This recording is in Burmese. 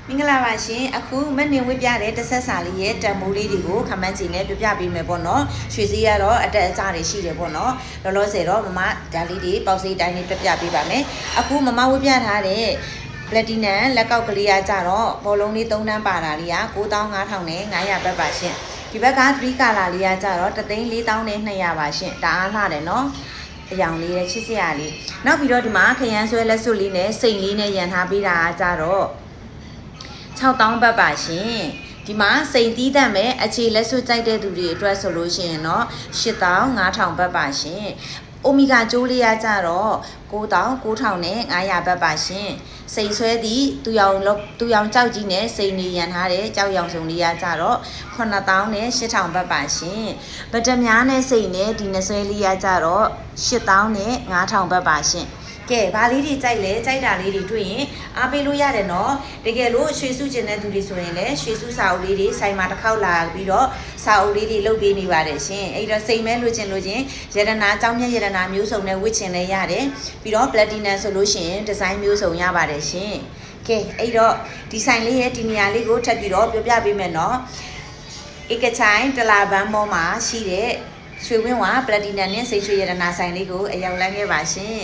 မင်္ဂလာပါရှင်အခုမနေ့ဝေးပြတဲ့တစ်ဆက်စာလေးရဲ့တန်မိုးလေးတွေကိုခမန်းစီနဲ့ပြပြပေးမယ်ပေါ့နော်ရွှေစည်းကတော့အတက်အကျတွေရှိတယ်ပေါ့နော်လောလောဆယ်တော့မမဒါလေးတွေပေါက်စိတ်တိုင်းလေးပြပြပေးပါမယ်အခုမမဝေးပြထားတဲ့ပလက်တီနမ်လက်ကောက်ကလေးကကြတော့ဘောလုံးလေး3တန်းပါတာလေးက95,000နဲ့900ဘတ်ပါရှင်ဒီဘက်က3ကာလာလေးကကြတော့3,400နဲ့200ပါရှင်ဒါအားလှတယ်နော်အယောင်လေးရဲ့ချစ်စရာလေးနောက်ပြီးတော့ဒီမှာခရမ်းဆွဲလက်စွပ်လေးနဲ့စိန်လေးနဲ့ရန်ထားပေးတာကကြတော့6,000ဘတ်ပါရှင်ဒီမှာစိန်တီးတတ်မဲ့အခြေလက်စွပ်ကြိုက်တဲ့သူတွေအတွက်ဆိုလို့ရှိရင်တော့8,500ဘတ်ပါရှင်အိုမီဂါကျိုးလေးရကြတော့9,900နဲ့900ဘတ်ပါရှင်စိန်ဆွဲသည့်သူရောင်ကြောက်ကြီးနဲ့စိန်နေရန်ထားတဲ့ကြောက်ရောင်စုံလေးရကြတော့9,000နဲ့8,000ဘတ်ပါရှင်ဗတမ များနဲ့စိန်နဲ့ဒီနှဆွဲလေးရကြတော့8,000နဲ့9,000ဘတ်ပါရှင်ကဲဘာလေးတွေကြိုက်လဲကြိုက်တာလေးတွေတွေ့ရင်အားပေးလို့ရတယ်နော်တကယ်လို့ရွှေစုကျင်တဲ့သူတွေဆိုရင်လည်းရွှေစုစာအုပ်လေးတွေဆိုင်မှာတစ်ခေါက်လာပြီးတော့စာအုပ်လေးတွေလုပ်ပေးနေပါတယ်ရှင်အဲ့တော့စိတ်မဲလိုချင်ရတနာကြောင်းမြတ်ရတနာမျိုးစုံနဲ့ဝတ်ချင်လဲရတယ်ပြီးတော့ platinum ဆိုလို့ရှိရင်ဒီဇိုင်းမျိုးစုံရပါတယ်ရှင်ကဲအဲ့တော့ဒီဆိုင်လေးရဲ့ဒီနေရာလေးကိုထပ်ပြီးတော့ပြောပြပေးမယ်နော်ဧကချိုင်းတလာဘန်းမောမှာရှိတဲ့ရွှေဝင်းဝါ platinum နဲ့စိတ်ရွှေရတနာဆိုင်လေးကိုအရောက်လန်းခဲ့ပါရှင်